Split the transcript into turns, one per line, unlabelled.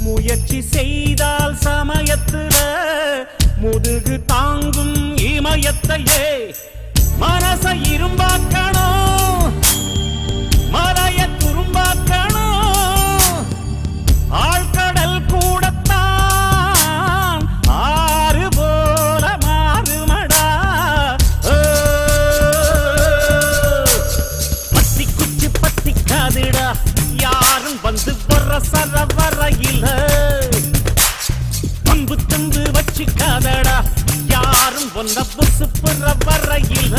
முயற்சி செய்தால் சமயத்துல முதுகு தாங்கும் இமயத்தையே மனச இரும்பாக்கணும் மலைய துரும்பாக்கணும் ஆழ்கடல் கூடத்தான் ஆறு போல மாறுமடா பத்தி குச்சி பத்திக்காதுடா யாரும் வந்து வர சரவரையில பம்பு தந்து வச்சுக்காதடா யாரும் ஒன்ன புசு புற வரையில